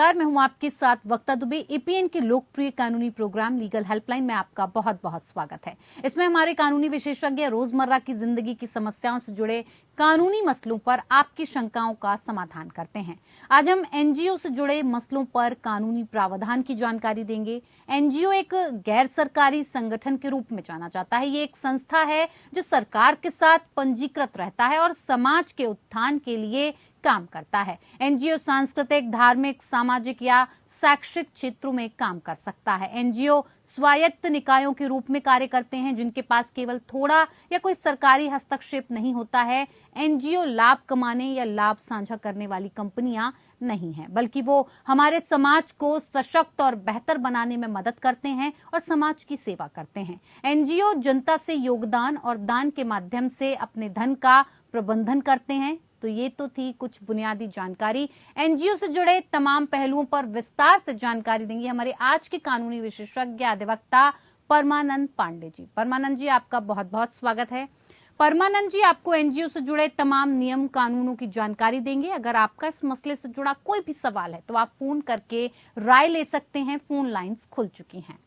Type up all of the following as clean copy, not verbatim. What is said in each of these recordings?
नमस्कार, मैं हूं आपके साथ वक्ता दुबे। एपीएन के लोकप्रिय कानूनी प्रोग्राम लीगल हेल्पलाइन में आपका बहुत बहुत स्वागत है। इसमें हमारे कानूनी विशेषज्ञ रोजमर्रा की जिंदगी की समस्याओं से जुड़े कानूनी मसलों पर आपकी शंकाओं का समाधान करते हैं। आज हम एनजीओ से जुड़े मसलों पर कानूनी प्रावधान की जानकारी देंगे। एनजीओ एक गैर सरकारी संगठन के रूप में जाना जाता है। ये एक संस्था है जो सरकार के साथ पंजीकृत रहता है और समाज के उत्थान के लिए काम करता है। एनजीओ सांस्कृतिक, धार्मिक, सामाजिक या शैक्षिक क्षेत्रों में काम कर सकता है। एनजीओ स्वायत्त निकायों के रूप में कार्य करते हैं जिनके पास केवल थोड़ा या कोई सरकारी हस्तक्षेप नहीं होता है। एनजीओ लाभ कमाने या लाभ साझा करने वाली कंपनियां नहीं है, बल्कि वो हमारे समाज को सशक्त और बेहतर बनाने में मदद करते हैं और समाज की सेवा करते हैं। एनजीओ जनता से योगदान और दान के माध्यम से अपने धन का प्रबंधन करते हैं। तो ये तो थी कुछ बुनियादी जानकारी। एनजीओ से जुड़े तमाम पहलुओं पर विस्तार से जानकारी देंगे हमारे आज के कानूनी विशेषज्ञ अधिवक्ता परमानंद पांडे जी। परमानंद जी, आपका बहुत बहुत स्वागत है। परमानंद जी आपको एनजीओ से जुड़े तमाम नियम कानूनों की जानकारी देंगे। अगर आपका इस मसले से जुड़ा कोई भी सवाल है तो आप फोन करके राय ले सकते हैं। फोन लाइंस खुल चुकी हैं।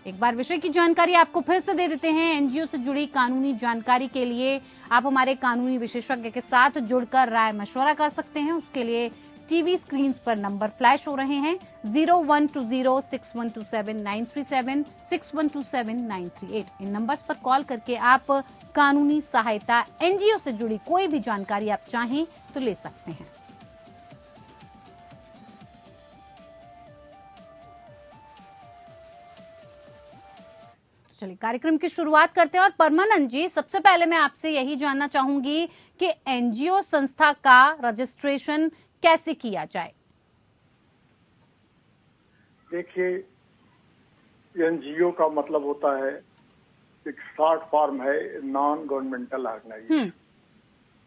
एक बार विषय की जानकारी आपको फिर से दे देते हैं। एनजीओ से जुड़ी कानूनी जानकारी के लिए आप हमारे कानूनी विशेषज्ञ के साथ जुड़कर राय मशवरा कर सकते हैं। उसके लिए टीवी स्क्रीन पर नंबर फ्लैश हो रहे हैं 01206127937937 61279338। इन नंबर्स पर कॉल करके आप कानूनी सहायता एनजीओ से जुड़ी कोई भी जानकारी आप चाहें तो ले सकते हैं। चलिए कार्यक्रम की शुरुआत करते हैं। और परमानंद जी, सबसे पहले मैं आपसे यही जानना चाहूंगी कि एनजीओ संस्था का रजिस्ट्रेशन कैसे किया जाए। देखिए, एनजीओ का मतलब होता है, एक शॉर्ट फॉर्म है, नॉन गवर्नमेंटल ऑर्गेनाइजेशन।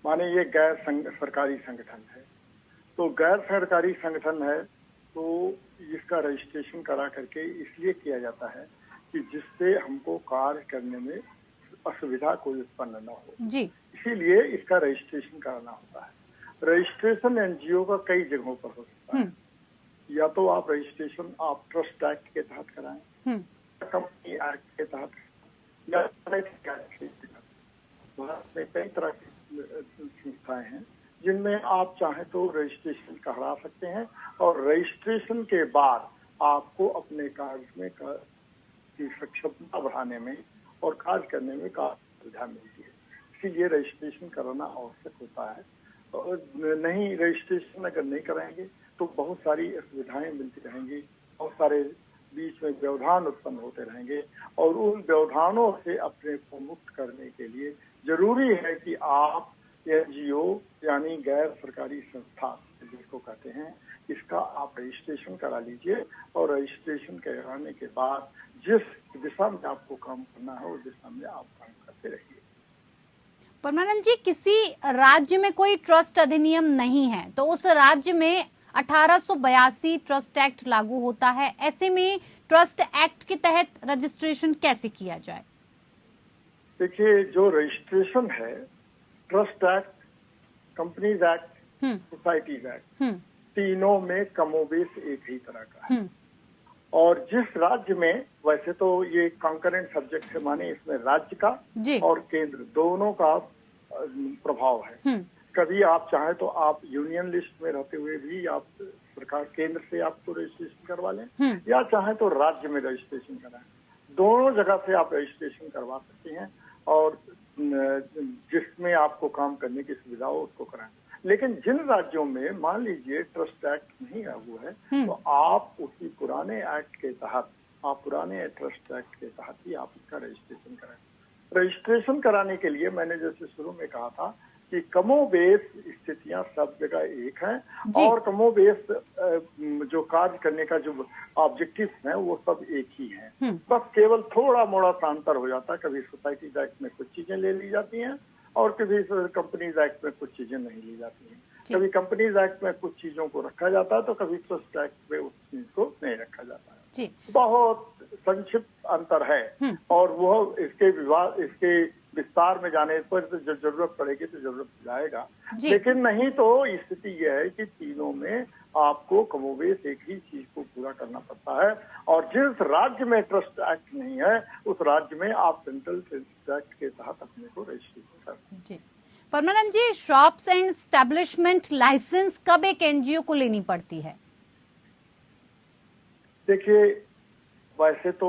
माने ये गैर सरकारी संगठन है। तो गैर सरकारी संगठन है तो इसका रजिस्ट्रेशन करा करके इसलिए किया जाता है कि जिससे हमको कार्य करने में असुविधा कोई उत्पन्न न हो जी। इसीलिए इसका रजिस्ट्रेशन कराना होता है। रजिस्ट्रेशन एनजीओ का कई जगहों पर हो सकता है। या तो आप रजिस्ट्रेशन आप ट्रस्ट एक्ट के तहत कराएं, कंपनी एक्ट के तहत, या भारत में कई तरह की संस्थाएं हैं जिनमें आप चाहें तो रजिस्ट्रेशन करा सकते हैं। और रजिस्ट्रेशन के बाद आपको अपने कार्य में की सक्षमता बढ़ाने में और कार्य करने में काफी सुविधा मिलती है। इसीलिए रजिस्ट्रेशन कराना आवश्यक होता है। और नहीं रजिस्ट्रेशन अगर नहीं कराएंगे तो बहुत सारी असुविधाएं मिलती रहेंगी, बहुत सारे बीच में व्यवधान उत्पन्न होते रहेंगे। और उन व्यवधानों से अपने को मुक्त करने के लिए जरूरी है कि आप एनजीओ यानी गैर सरकारी संस्था जिसको कहते हैं, इसका आप रजिस्ट्रेशन करा लीजिए। और रजिस्ट्रेशन कराने के बाद जिस दिशा में आपको काम करना है उस दिशा में आप काम करते रहिए। परमानंद जी, किसी राज्य में कोई ट्रस्ट अधिनियम नहीं है तो उस राज्य में 1882 ट्रस्ट एक्ट लागू होता है। ऐसे में ट्रस्ट एक्ट के तहत रजिस्ट्रेशन कैसे किया जाए? देखिए, जो रजिस्ट्रेशन है, trust act, companies act, societies act, तीनों में कमोबेश एक ही तरह का है। और जिस राज्य में, वैसे तो ये कॉन्करेंट सब्जेक्ट है, माने इसमें राज्य का और केंद्र दोनों का प्रभाव है। कभी आप चाहें तो आप यूनियन लिस्ट में रहते हुए भी आप सरकार केंद्र से आपको रजिस्ट्रेशन करवा लें, या चाहें तो राज्य में रजिस्ट्रेशन कराएं। दोनों जगह से आप रजिस्ट्रेशन करवा सकते हैं और जिसमें आपको काम करने की सुविधा हो उसको कराएं। लेकिन जिन राज्यों में मान लीजिए ट्रस्ट एक्ट नहीं लागू है तो आप उसी पुराने एक्ट के तहत, आप पुराने ट्रस्ट एक्ट के तहत ही आप इसका रजिस्ट्रेशन कराएं। रजिस्ट्रेशन कराने के लिए मैंने जैसे शुरू में कहा था कि कमोबेश स्थितियां सब जगह एक हैं और कमोबेश जो कार्य करने का जो ऑब्जेक्टिव है वो सब एक ही हैं। बस केवल थोड़ा मोड़ा सा अंतर हो जाता है। कभी सोसाइटीज एक्ट में कुछ चीजें ले ली जाती हैं और कभी कंपनीज एक्ट में कुछ चीजें नहीं ली जाती हैं। कभी कंपनीज एक्ट में कुछ चीजों को रखा जाता है तो कभी ट्रस्ट एक्ट में उस चीज को नहीं रखा जाता है। बहुत संक्षिप्त अंतर है। और वो इसके विस्तार में जाने पर तो जब जरूरत पड़ेगी तो जरूरत जाएगा, जी। लेकिन नहीं तो स्थिति यह है कि तीनों में आपको कमोबेश एक ही चीज को पूरा करना पड़ता है, और जिस राज्य में ट्रस्ट एक्ट नहीं है उस राज्य में आप सेंट्रल ट्रस्ट एक्ट के तहत अपने को रजिस्ट्रेशन कर। जी परमानंद जी, शॉप्स एंड एस्टेब्लिशमेंट लाइसेंस कब एक एनजीओ को लेनी पड़ती है? देखिए, वैसे तो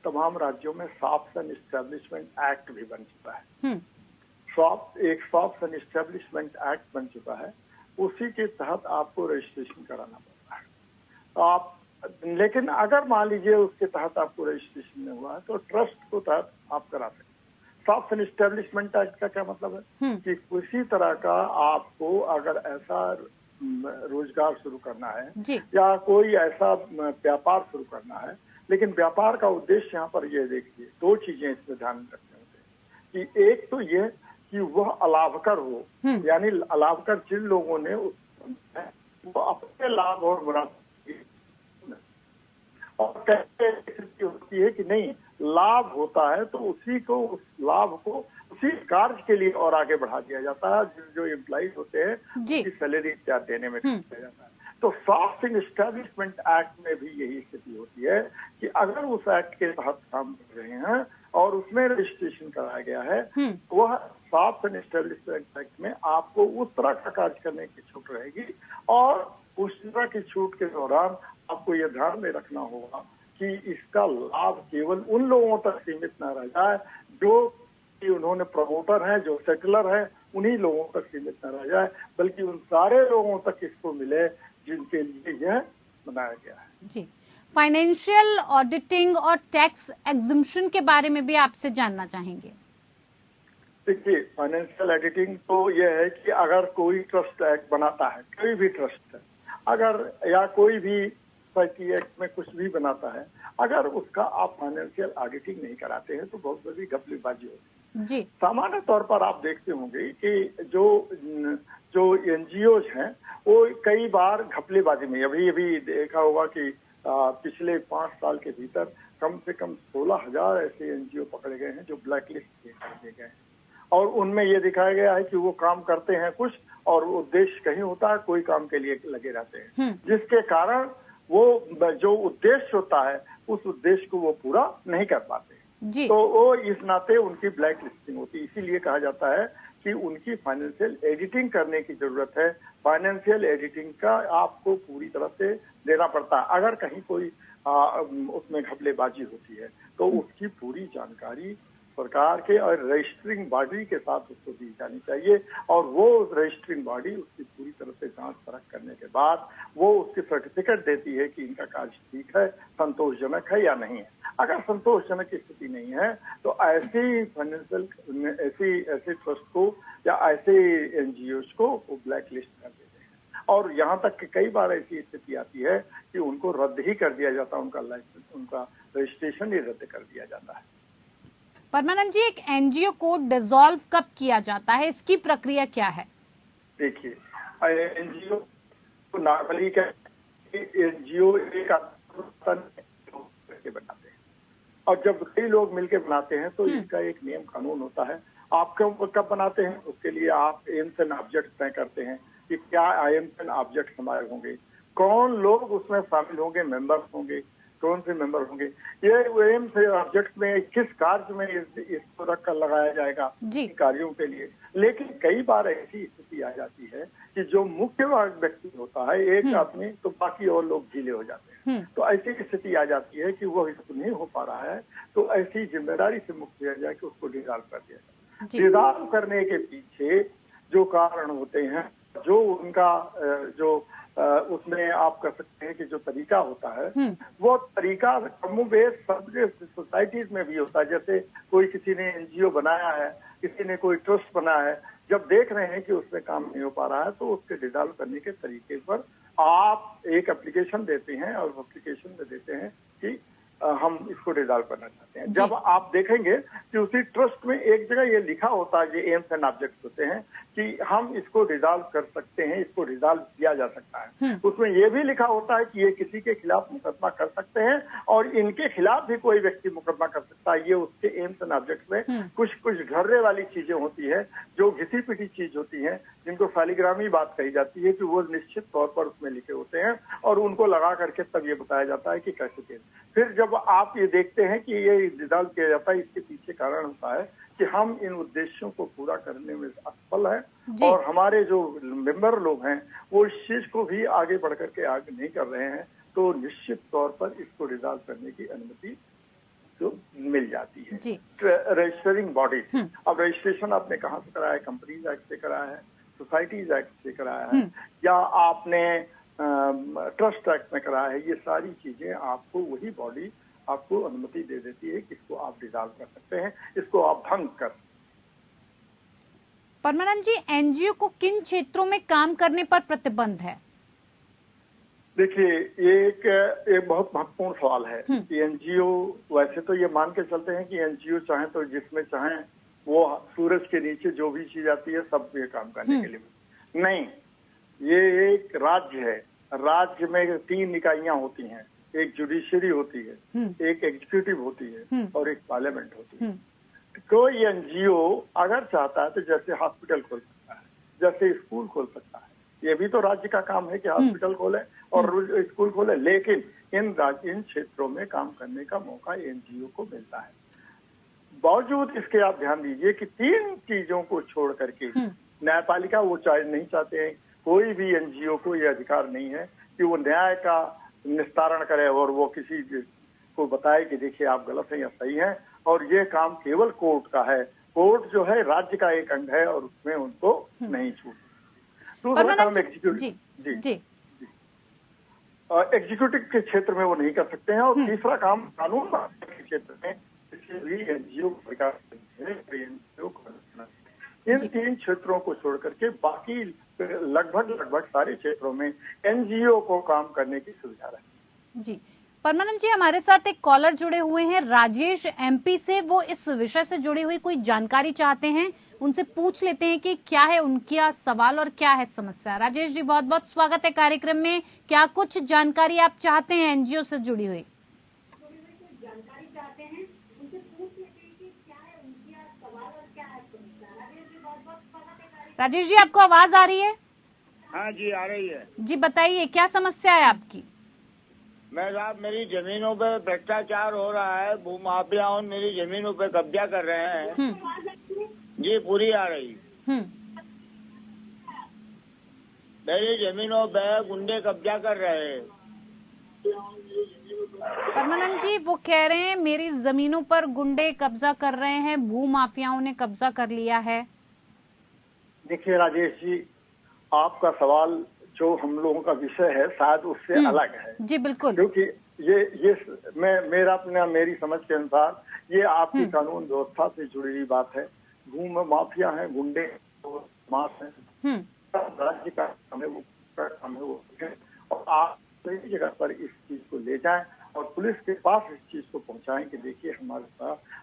तमाम राज्यों में शॉप्स एंड एस्टेब्लिशमेंट एक्ट भी बन चुका है। एक शॉप्स एंड एस्टेब्लिशमेंट एक्ट बन चुका है, उसी के तहत आपको रजिस्ट्रेशन कराना पड़ता है। तो आप, लेकिन अगर मान लीजिए उसके तहत आपको रजिस्ट्रेशन नहीं हुआ है तो ट्रस्ट को तहत आप करा सकते हैं। शॉप्स एंड एस्टेब्लिशमेंट एक्ट का क्या मतलब है कि किसी तरह का आपको अगर ऐसा रोजगार शुरू करना है या कोई ऐसा व्यापार शुरू करना है, लेकिन व्यापार का उद्देश्य यहाँ पर ये देखिए, दो चीजें इसमें ध्यान रखने होते हैं कि एक तो ये कि वह अलाभकर हो, यानी अलाभकर जिन लोगों ने वो अपने लाभ और मुनाफे, और कैसे स्थिति होती है कि नहीं लाभ होता है तो उसी को, उस लाभ को उसी कार्य के लिए और आगे बढ़ा दिया जाता है, जो एम्प्लॉइज होते हैं उनकी सैलरी इत्यादि देने में दिया जाता है। तो शॉप्स एंड एस्टेब्लिशमेंट एक्ट में भी यही स्थिति होती है कि अगर उस एक्ट के तहत काम कर रहे हैं और उसमें रजिस्ट्रेशन कराया गया है, वह शॉप्स एंड एस्टेब्लिशमेंट एक्ट में आपको उस तरह का कार्य करने की छूट रहेगी, और उस तरह की छूट के दौरान आपको यह ध्यान में रखना होगा कि इसका लाभ केवल उन लोगों तक सीमित न रह जाए जो कि उन्होंने प्रमोटर हैं, जो सेटलर हैं, उन्हीं लोगों तक सीमित न रह जाए, बल्कि उन सारे लोगों तक इसको मिले जिनके लिए यह बनाया गया है। जी, फाइनेंशियल ऑडिटिंग और टैक्स एग्जम्पशन के बारे में भी आपसे जानना चाहेंगे। देखिए, फाइनेंशियल ऑडिटिंग तो यह है कि अगर कोई ट्रस्ट एक्ट बनाता है, कोई भी ट्रस्ट है, अगर या कोई भी सोसाइटी एक्ट में कुछ भी बनाता है, अगर उसका आप फाइनेंशियल ऑडिटिंग नहीं कराते हैं तो बहुत बड़ी घपलेबाजी होती है। जी। सामान्य तौर पर आप देखते होंगे कि जो एनजीओज हैं वो कई बार घपलेबाजी में, अभी देखा होगा कि पिछले 5 साल के भीतर कम से कम 16,000 ऐसे एनजीओ पकड़े गए हैं जो ब्लैक लिस्ट किए गए हैं, और उनमें ये दिखाया गया है कि वो काम करते हैं कुछ और उद्देश्य कहीं होता है, कोई काम के लिए लगे रहते हैं, जिसके कारण वो जो उद्देश्य होता है उस उद्देश्य को वो पूरा नहीं कर पाते जी। तो वो इस नाते उनकी ब्लैक लिस्टिंग होती है। इसीलिए कहा जाता है कि उनकी फाइनेंशियल एडिटिंग करने की जरूरत है। फाइनेंशियल एडिटिंग का आपको पूरी तरह से देना पड़ता है। अगर कहीं कोई उसमें घपलेबाजी होती है तो उसकी पूरी जानकारी सरकार के और रजिस्टरिंग बॉडी के साथ उसको दी जानी चाहिए, और वो रजिस्टरिंग बॉडी उसकी पूरी तरह से जांच परख करने के बाद वो उसकी सर्टिफिकेट देती है कि इनका कार्य ठीक है, संतोषजनक है या नहीं है। अगर संतोषजनक स्थिति नहीं है तो ऐसी फाइनेंशियल ऐसे ट्रस्ट को या ऐसे एनजीओ को वो ब्लैक लिस्ट कर देते हैं, और यहाँ तक कि कई बार ऐसी स्थिति आती है कि उनको रद्द ही कर दिया जाता है, उनका लाइसेंस, उनका रजिस्ट्रेशन ही रद्द कर दिया जाता है। परमानंद जी, एक एनजीओ को डिसॉल्व कब किया जाता है, इसकी प्रक्रिया क्या है? देखिए, एनजीओ को नॉर्मली क्या, एनजीओ एक बनाते हैं, और जब कई लोग मिलकर बनाते हैं तो इसका एक नियम कानून होता है। आप कब बनाते हैं, उसके लिए आप एम्स एंड ऑब्जेक्ट तय करते हैं कि क्या एम्स एंड ऑब्जेक्ट हमारे होंगे, कौन लोग उसमें शामिल होंगे, मेंबर्स होंगे, कौन से मेंबर होंगे, ये एम्स ऑब्जेक्ट में किस कार्य में इसको रखकर लगाया जाएगा कार्यों के लिए। लेकिन कई बार ऐसी स्थिति आ जाती है कि जो मुख्य व्यक्ति होता है एक आदमी, तो बाकी और लोग ढीले हो जाते हैं। तो ऐसी स्थिति आ जाती है कि वो इसको नहीं हो पा रहा है, तो ऐसी जिम्मेदारी से मुक्त किया जाए कि उसको डिसॉल्व कर दिया जाए। डिसॉल्व करने के पीछे जो कारण होते हैं, जो उनका उसमें आप कह सकते हैं कि जो तरीका होता है वो तरीका कमोबेश सब सोसाइटीज में भी होता है। जैसे कोई किसी ने एनजीओ बनाया है, किसी ने कोई ट्रस्ट बनाया है, जब देख रहे हैं कि उसमें काम नहीं हो पा रहा है तो उसके डिसॉल्व करने के तरीके पर आप एक एप्लीकेशन देते हैं, और एप्लीकेशन में देते हैं कि हम इसको रिजॉल्व करना चाहते हैं। जब आप देखेंगे कि उसी ट्रस्ट में एक जगह ये लिखा होता है, ये एम्स एंड ऑब्जेक्ट्स होते हैं कि हम इसको रिजॉल्व कर सकते हैं, इसको रिजॉल्व किया जा सकता है। उसमें ये भी लिखा होता है कि ये किसी के खिलाफ मुकदमा कर सकते हैं और इनके खिलाफ भी कोई व्यक्ति मुकदमा कर सकता है। ये उसके एम्स एंड ऑब्जेक्ट्स में कुछ कुछ घर्रे वाली चीजें होती है, जो घिसी पिटी चीज होती है, जिनको फैलीग्रामी बात कही जाती है, कि वो निश्चित तौर पर उसमें लिखे होते हैं और उनको लगा करके तब ये बताया जाता है कि कैसे केस। फिर जब आप ये देखते हैं कि ये रिजॉल्व किया जाता है, इसके पीछे कारण होता है कि हम इन उद्देश्यों को पूरा करने में असफल है और हमारे जो मेंबर लोग हैं वो इस चीज को भी आगे बढ़ करके आगे नहीं कर रहे हैं, तो निश्चित तौर पर इसको रिजॉल्व करने की अनुमति जो मिल जाती है रजिस्टरिंग बॉडी। अब रजिस्ट्रेशन आपने कहाँ से कराया है? कंपनीज एक्ट से कराया है, सोसाइटीज एक्ट से कराया है, या आपने ट्रस्ट एक्ट में कराया है। ये सारी चीजें आपको वही बॉडी आपको अनुमति दे देती है कि इसको आप रिजॉल्व कर सकते हैं, इसको आप भंग कर। परमानंद जी, एनजीओ को किन क्षेत्रों में काम करने पर प्रतिबंध है? देखिए, ये एक बहुत महत्वपूर्ण सवाल है कि एनजीओ, वैसे तो ये मान के चलते हैं कि एनजीओ चाहे तो जिसमें चाहे वो सूरज के नीचे जो भी चीज आती है सब ये काम करने के लिए नहीं। ये एक राज्य है, राज्य में 3 इकाइयां होती हैं, एक जुडिशरी होती है, एक एग्जीक्यूटिव होती है और एक पार्लियामेंट होती है। कोई एनजीओ अगर चाहता है तो जैसे हॉस्पिटल खोल सकता है, जैसे स्कूल खोल सकता है, ये भी तो राज्य का काम है कि हॉस्पिटल खोले और स्कूल खोले, लेकिन इन क्षेत्रों में काम करने का मौका एनजीओ को मिलता है। बावजूद इसके आप ध्यान दीजिए कि 3 चीजों को छोड़ करके न्यायपालिका वो नहीं चाहते हैं, कोई भी एनजीओ को ये अधिकार नहीं है कि वो न्याय का निस्तारण करे और वो किसी को बताए कि देखिए आप गलत हैं या सही हैं, और ये काम केवल कोर्ट का है। कोर्ट जो है राज्य का एक अंग है और उसमें उनको नहीं छूट। दूसरा काम एग्जीक्यूटिव एग्जीक्यूटिव के क्षेत्र में वो नहीं कर सकते हैं, और तीसरा काम कानून के क्षेत्र में किसी भी एनजीओ इन 3 क्षेत्रों को छोड़ करके बाकी लगभग सारे क्षेत्रों में एनजीओ को काम करने की सुविधा है। जी परमानंद जी, हमारे साथ एक कॉलर जुड़े हुए हैं राजेश एमपी से। वो इस विषय से जुड़ी हुई कोई जानकारी चाहते हैं, उनसे पूछ लेते हैं कि क्या है उनका सवाल और क्या है समस्या। राजेश जी, बहुत बहुत स्वागत है कार्यक्रम में। क्या कुछ जानकारी आप चाहते हैं एनजीओ से जुड़ी हुई? राजेश जी, आपको आवाज आ रही है? हाँ जी, आ रही है। जी बताइए, क्या समस्या है आपकी? मेरी जमीनों पे भ्रष्टाचार हो रहा है, भूमाफियाओं मेरी जमीनों पे कब्जा कर रहे हैं। जी पूरी आ रही। मेरी जमीनों पे गुंडे कब्जा कर रहे हैं। परमानंद जी, वो कह रहे हैं मेरी जमीनों पर गुंडे कब्जा कर रहे हैं, भूमाफियाओं ने कब्जा कर लिया है। देखिए राजेश जी, आपका सवाल जो हम लोगों का विषय है शायद उससे अलग है। जी बिल्कुल, क्योंकि मेरी समझ के अनुसार ये आपकी कानून व्यवस्था से जुड़ी हुई बात है। भूमि माफिया है, गुंडे मास है, राज्य का काम है, वो और आप सही जगह पर इस चीज को ले जाएं और पुलिस के पास इस चीज को पहुंचाएं कि देखिए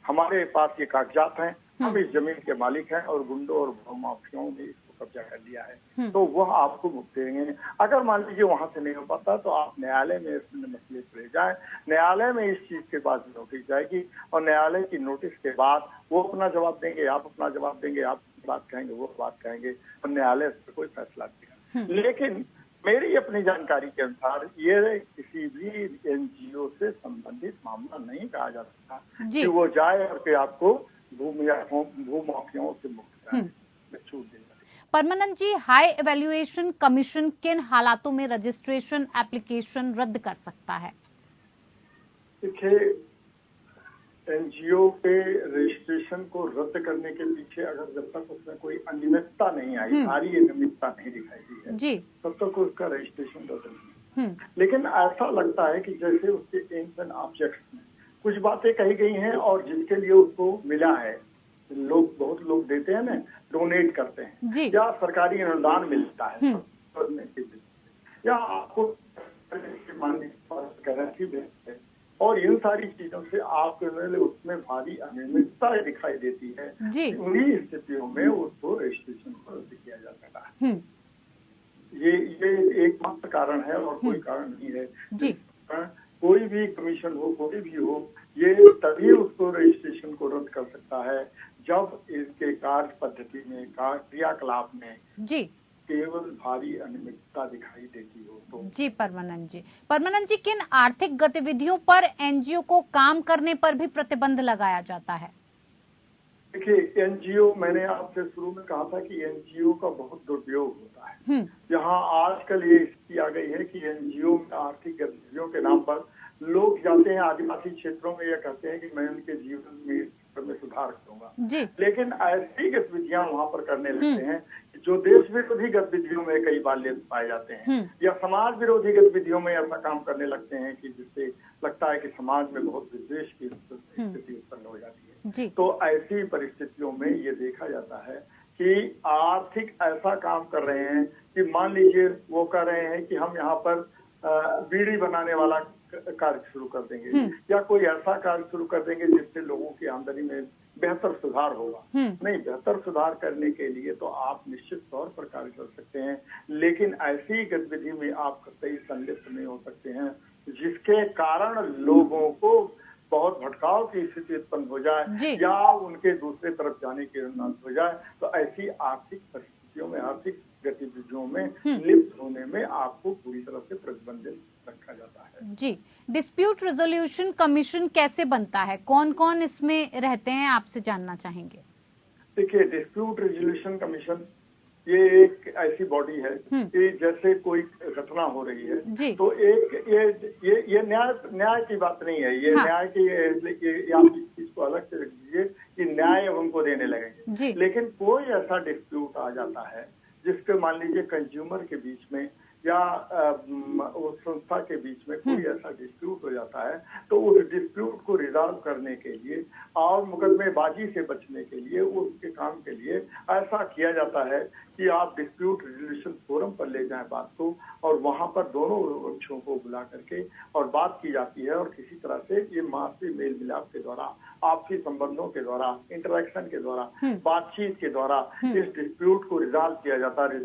हमारे पास ये कागजात हैं, हम इस जमीन के मालिक हैं और गुंडों और माफियाओं ने इसको कब्जा कर लिया है, तो वह आपको मुक्त देंगे। अगर मान लीजिए वहां से नहीं हो पाता तो आप न्यायालय में इस मसले को ले जाएं। न्यायालय में इस चीज के बाद नोटिस जाएगी और न्यायालय की नोटिस के बाद वो अपना जवाब देंगे, आप अपना जवाब देंगे, आप बात कहेंगे, वो बात कहेंगे और न्यायालय इस पर कोई फैसला देगा। लेकिन मेरी अपनी जानकारी के अनुसार ये किसी भी एनजीओ से संबंधित मामला नहीं कहा जा सकता कि वो जाए और फिर आपको भूमाफियाओं से मुक्त कराने छूट देगा। परमानंद जी, हाई इवैल्यूएशन कमीशन किन हालातों में रजिस्ट्रेशन एप्लीकेशन रद्द कर सकता है? देखिए, एनजीओ के रजिस्ट्रेशन को रद्द करने के पीछे अगर जब तक उसमें कोई अनियमितता नहीं आई, सारी अनियमितता नहीं दिखाई दी है जी, तब तक उसका रजिस्ट्रेशन रद्द नहीं है। लेकिन ऐसा लगता है कि जैसे उसके एम्स एंड ऑब्जेक्ट्स में कुछ बातें कही गई हैं और जिसके लिए उसको मिला है, बहुत लोग देते हैं ना, डोनेट करते हैं या सरकारी अनुदान मिलता है या आपको गारंटी देते हैं और इन सारी चीजों से आपको उसमें भारी अनियमितता दिखाई देती है। उन्हीं स्थितियों में उसको रजिस्ट्रेशन को रद्द किया जा सकता है। ये एकमात्र कारण है और कोई कारण नहीं है। जी। कोई भी कमीशन हो, कोई भी हो, ये तभी उसको रजिस्ट्रेशन को रद्द कर सकता है जब इसके कार्य पद्धति में, क्रियाकलाप में जी केवल भारी अनियमितता दिखाई देती हो तो। जी परमानंद जी, किन आर्थिक गतिविधियों पर एनजीओ को काम करने पर भी प्रतिबंध लगाया जाता है? देखिए, एनजीओ, मैंने आपसे शुरू में कहा था कि एनजीओ का बहुत दुरुपयोग होता है। यहाँ आजकल ये स्थिति आ गई है कि एनजीओ में आर्थिक गतिविधियों के नाम पर लोग जाते हैं आदिवासी क्षेत्रों में, यह कहते हैं कि मैं उनके जीवन में सुधार करूंगा, लेकिन ऐसी गतिविधियां वहाँ पर करने लगते हैं जो देश विरोधी गतिविधियों में कई बार लिप्त पाए जाते हैं, या समाज विरोधी गतिविधियों में ऐसा काम करने लगते हैं कि जिससे लगता है कि समाज में बहुत विद्वेष की स्थिति उत्पन्न हो जाती है। तो ऐसी परिस्थितियों में ये देखा जाता है कि आर्थिक ऐसा काम कर रहे हैं कि मान लीजिए वो कह रहे हैं कि हम यहाँ पर बीड़ी बनाने वाला कार्य शुरू कर देंगे, या कोई ऐसा कार्य शुरू कर देंगे जिससे लोगों की आमदनी में बेहतर सुधार होगा। नहीं, बेहतर सुधार करने के लिए तो आप निश्चित तौर पर कार्य कर सकते हैं, लेकिन ऐसी गतिविधि में आप कतई संलिप्त नहीं हो सकते हैं जिसके कारण लोगों को बहुत भटकाव की स्थिति उत्पन्न हो जाए या उनके दूसरे तरफ जाने की अनुमति हो जाए। तो ऐसी आर्थिक परिस्थितियों में, आर्थिक गतिविधियों में लिप्त होने में आपको पूरी तरह से प्रतिबंधित रखा जाता है। जी, डिस्प्यूट रेजोल्यूशन कमीशन कैसे बनता है, कौन कौन इसमें रहते हैं, आपसे जानना चाहेंगे? देखिए, डिस्प्यूट रेजोल्यूशन कमीशन ये एक ऐसी बॉडी है कि जैसे कोई घटना हो रही है तो एक ये न्याय की बात नहीं है, ये न्याय की आप इस चीज को अलग से रख दीजिए कि न्याय उनको देने लगेंगे। लेकिन कोई ऐसा डिस्प्यूट आ जाता है जिसके मान लीजिए कंज्यूमर के बीच में या उस संस्था के बीच में कोई ऐसा डिस्प्यूट हो जाता है, तो उस डिस्प्यूट को रिजॉल्व करने के लिए और मुकदमेबाजी से बचने के लिए, उसके काम के लिए ऐसा किया जाता है कि आप डिस्प्यूट रेजोल्यूशन फोरम पर ले जाएं बात को, और वहां पर दोनों पक्षों को बुला करके और बात की जाती है, और किसी तरह से ये आपसी मेल मिलाप के द्वारा, आपसी संबंधों के द्वारा, इंटरेक्शन के द्वारा, बातचीत के द्वारा इस डिस्प्यूट को रिजॉल्व किया जाता है,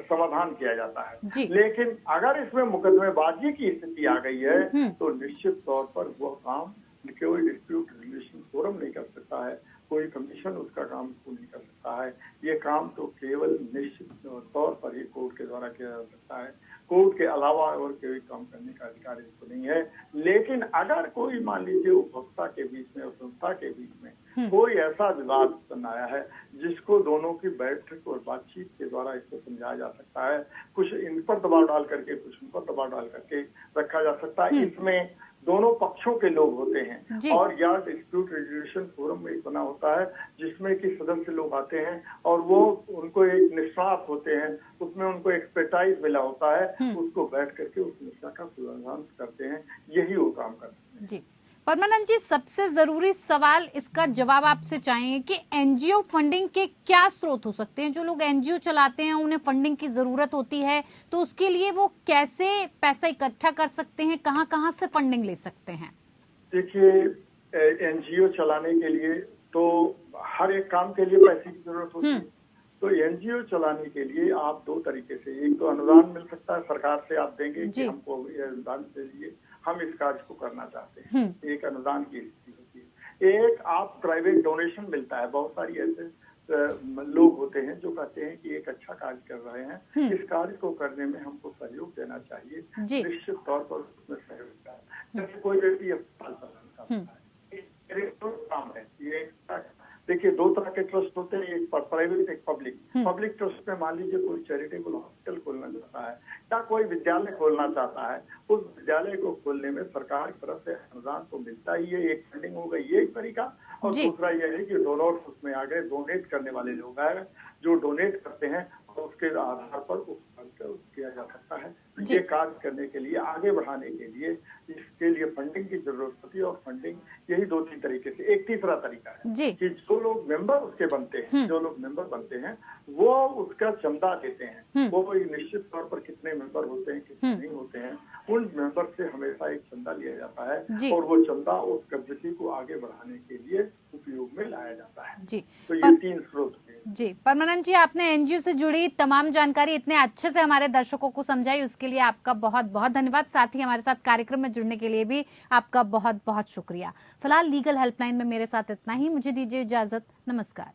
समाधान किया जाता है। लेकिन अगर इसमें मुकदमेबाजी की स्थिति आ गई है तो निश्चित तौर पर वह काम कोई डिस्प्यूट रेजोल्यूशन फोरम नहीं कर सकता है, कोई कमीशन उसका काम नहीं कर सकता है। ये काम तो केवल निश्चित तौर पर ही कोर्ट के द्वारा किया जा सकता है। कोर्ट के अलावा और कोई काम करने का अधिकार इसको नहीं है। लेकिन अगर कोई मान लीजिए उपभोक्ता के बीच में और संस्था के बीच में कोई ऐसा विवाद उत्पन्न आया है जिसको दोनों की बैठक और बातचीत के द्वारा इसको समझाया जा सकता है, कुछ इन पर दबाव डाल करके, कुछ उन पर दबाव डाल करके रखा जा सकता है। इसमें दोनों पक्षों के लोग होते हैं, और या डिस्प्यूट रेजोल्यूशन फोरम में बना होता है जिसमें कि सदस्य लोग आते हैं और वो उनको एक निष्णात होते हैं, उसमें उनको एक्सपर्टाइज मिला होता है, उसको बैठ करके उस समस्या का समाधान करते हैं। यही वो काम करते हैं। जी परमानंद जी, सबसे जरूरी सवाल इसका जवाब आपसे चाहेंगे कि एनजीओ फंडिंग के क्या स्रोत हो सकते हैं? जो लोग एनजीओ चलाते हैं उन्हें फंडिंग की जरूरत होती है, तो उसके लिए वो कैसे पैसा इकट्ठा कर सकते हैं, कहां कहां से फंडिंग ले सकते हैं? देखिए, एनजीओ चलाने के लिए तो हर एक काम के लिए पैसे की जरूरत होती है। तो एनजीओ चलाने के लिए आप दो तरीके से, एक तो अनुदान मिल सकता है, सरकार से आप देंगे कि हमको अनुदान के लिए हम इस कार्य को करना चाहते हैं, एक अनुदान की स्थिति होती है। एक आप प्राइवेट डोनेशन मिलता है, बहुत सारी ऐसे लोग होते हैं जो कहते हैं कि एक अच्छा कार्य कर रहे हैं, इस कार्य को करने में हमको सहयोग देना चाहिए, निश्चित तौर पर उसमें सहयोग देना है। जैसे कोई व्यक्ति अस्पताल चलाना चाहता है, काम है ये। देखिए, दो तरह के ट्रस्ट होते हैं, एक प्राइवेट, एक पब्लिक। पब्लिक ट्रस्ट में मान लीजिए कोई चैरिटेबल हॉस्पिटल खोलना चाहता है या कोई विद्यालय खोलना चाहता है, उस विद्यालय को खोलने में सरकार की तरफ से अनुदान तो मिलता ही है, एक फंडिंग हो गई, ये एक तरीका। और दूसरा यह है कि डोनर्स उसमें आ गए, डोनेट करने वाले लोग आए जो डोनेट करते हैं, और उसके आधार पर उस फंड का किया जा सकता है। जी। ये कार्य करने के लिए, आगे बढ़ाने के लिए, इसके लिए फंडिंग की जरूरत होती है और फंडिंग यही 2-3 तरीके से। एक तीसरा तरीका है जी। कि जो लोग मेंबर उसके बनते हैं, जो लोग मेंबर बनते हैं वो उसका चंदा देते हैं। वो एक निश्चित तौर पर कितने मेंबर होते हैं, कितने नहीं होते हैं, उन मेंबर से हमेशा एक चंदा लिया जाता जी। है और वो चंदा उस कम्युनिटी को आगे बढ़ाने के लिए उपयोग में लाया जाता है। जी। तो ये 3 स्रोत हैं। जी, परमानंद जी, आपने एनजीओ से जुड़ी तमाम जानकारी इतने अच्छे से हमारे दर्शकों को समझाई, उसके लिए आपका बहुत बहुत धन्यवाद। साथ ही हमारे साथ कार्यक्रम में जुड़ने के लिए भी आपका बहुत बहुत शुक्रिया। फिलहाल लीगल हेल्पलाइन में मेरे साथ इतना ही। मुझे दीजिए इजाजत। नमस्कार।